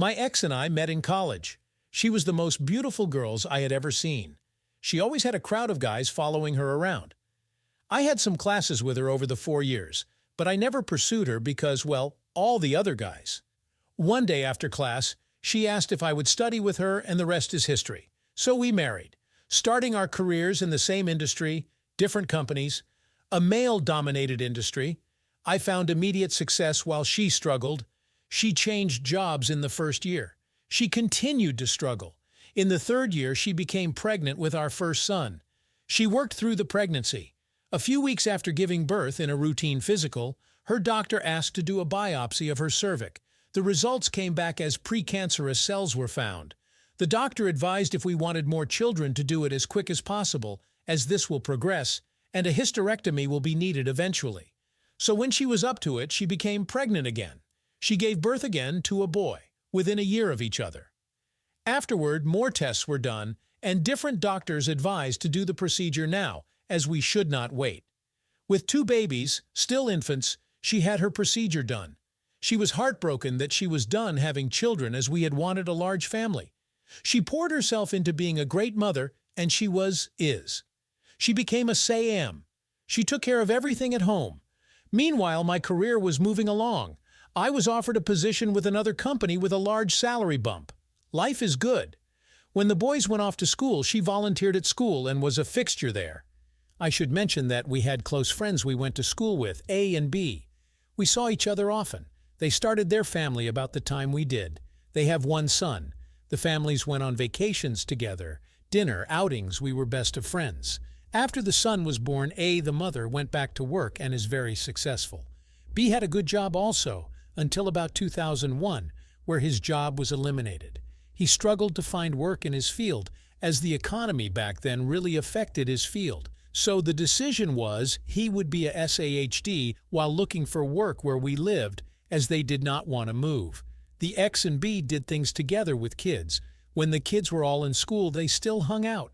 My ex and I met in college. She was the most beautiful girl I had ever seen. She always had a crowd of guys following her around. I had some classes with her over the 4 years, but I never pursued her because, well, all the other guys. One day after class, she asked if I would study with her, and the rest is history. So we married, starting our careers in the same industry, different companies, a male-dominated industry. I found immediate success while she struggled. She changed jobs in the first year. She continued to struggle. In the third year, she became pregnant with our first son. She worked through the pregnancy. A few weeks after giving birth in a routine physical, her doctor asked to do a biopsy of her cervix. The results came back as precancerous cells were found. The doctor advised if we wanted more children to do it as quick as possible, as this will progress, and a hysterectomy will be needed eventually. So when she was up to it, she became pregnant again. She gave birth again to a boy, within a year of each other. Afterward, more tests were done, and different doctors advised to do the procedure now, as we should not wait. With 2 babies, still infants, she had her procedure done. She was heartbroken that she was done having children as we had wanted a large family. She poured herself into being a great mother, and she is. She became a say-am. She took care of everything at home. Meanwhile, my career was moving along. I was offered a position with another company with a large salary bump. Life is good. When the boys went off to school, she volunteered at school and was a fixture there. I should mention that we had close friends we went to school with, A and B. We saw each other often. They started their family about the time we did. They have 1 son. The families went on vacations together, dinner, outings. We were best of friends. After the son was born, A, the mother, went back to work and is very successful. B had a good job also, until about 2001, where his job was eliminated. He struggled to find work in his field, as the economy back then really affected his field. So the decision was he would be a SAHD while looking for work where we lived, as they did not want to move. The X and B did things together with kids. When the kids were all in school, they still hung out.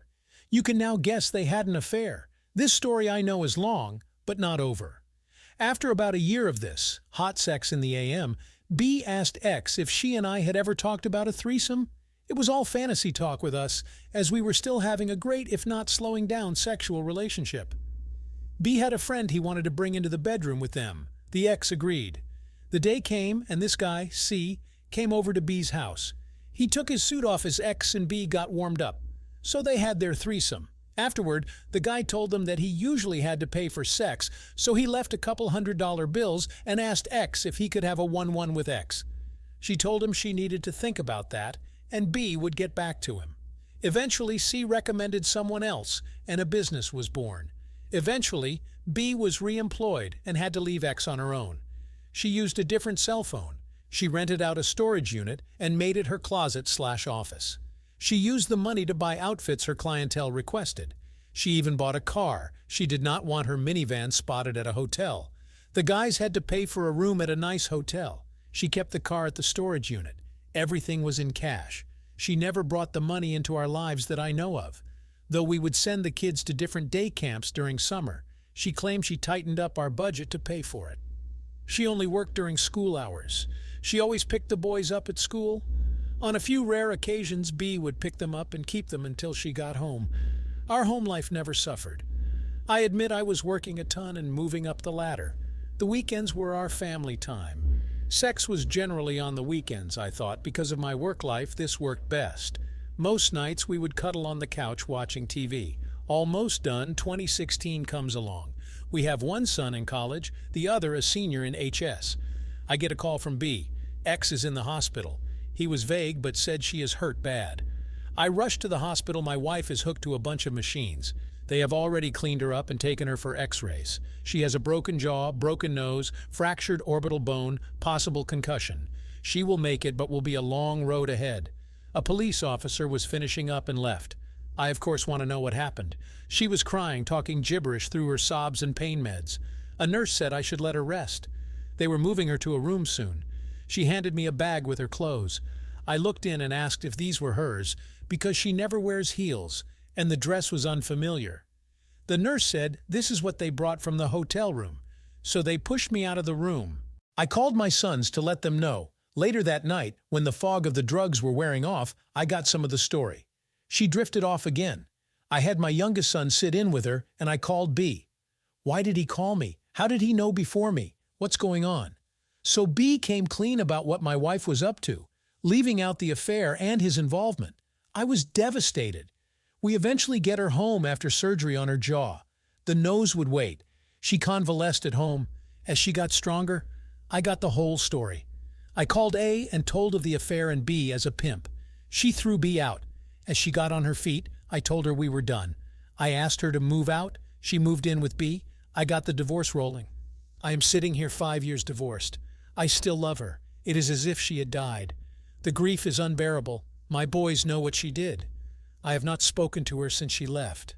You can now guess they had an affair. This story I know is long, but not over. After about a year of this, hot sex in the AM, B asked X if she and I had ever talked about a threesome. It was all fantasy talk with us, as we were still having a great, if not slowing down, sexual relationship. B had a friend he wanted to bring into the bedroom with them. The X agreed. The day came, and this guy, C, came over to B's house. He took his suit off as X and B got warmed up. So they had their threesome. Afterward, the guy told them that he usually had to pay for sex, so he left a couple $100 bills and asked X if he could have a 1-1 with X. She told him she needed to think about that, and B would get back to him. Eventually, C recommended someone else, and a business was born. Eventually, B was re-employed and had to leave X on her own. She used a different cell phone. She rented out a storage unit and made it her closet/office. She used the money to buy outfits her clientele requested. She even bought a car. She did not want her minivan spotted at a hotel. The guys had to pay for a room at a nice hotel. She kept the car at the storage unit. Everything was in cash. She never brought the money into our lives that I know of. Though we would send the kids to different day camps during summer, she claimed she tightened up our budget to pay for it. She only worked during school hours. She always picked the boys up at school. On a few rare occasions, B would pick them up and keep them until she got home. Our home life never suffered. I admit I was working a ton and moving up the ladder. The weekends were our family time. Sex was generally on the weekends, I thought. Because of my work life, this worked best. Most nights we would cuddle on the couch watching TV. Almost done, 2016 comes along. We have 1 son in college, the other a senior in HS. I get a call from B. X is in the hospital. He was vague but said she is hurt bad. I rushed to the hospital. My wife is hooked to a bunch of machines. They have already cleaned her up and taken her for x-rays. She has a broken jaw, broken nose, fractured orbital bone, possible concussion. She will make it, but will be a long road ahead. A police officer was finishing up and left. I of course want to know what happened. She was crying, talking gibberish through her sobs and pain meds. A nurse said I should let her rest. They were moving her to a room soon. She handed me a bag with her clothes. I looked in and asked if these were hers, because she never wears heels, and the dress was unfamiliar. The nurse said this is what they brought from the hotel room, so they pushed me out of the room. I called my sons to let them know. Later that night, when the fog of the drugs were wearing off, I got some of the story. She drifted off again. I had my youngest son sit in with her, and I called B. Why did he call me? How did he know before me? What's going on? So B came clean about what my wife was up to, leaving out the affair and his involvement. I was devastated. We eventually get her home after surgery on her jaw. The nose would wait. She convalesced at home. As she got stronger, I got the whole story. I called A and told of the affair and B as a pimp. She threw B out. As she got on her feet, I told her we were done. I asked her to move out. She moved in with B. I got the divorce rolling. I am sitting here 5 years divorced. I still love her. It is as if she had died. The grief is unbearable. My boys know what she did. I have not spoken to her since she left.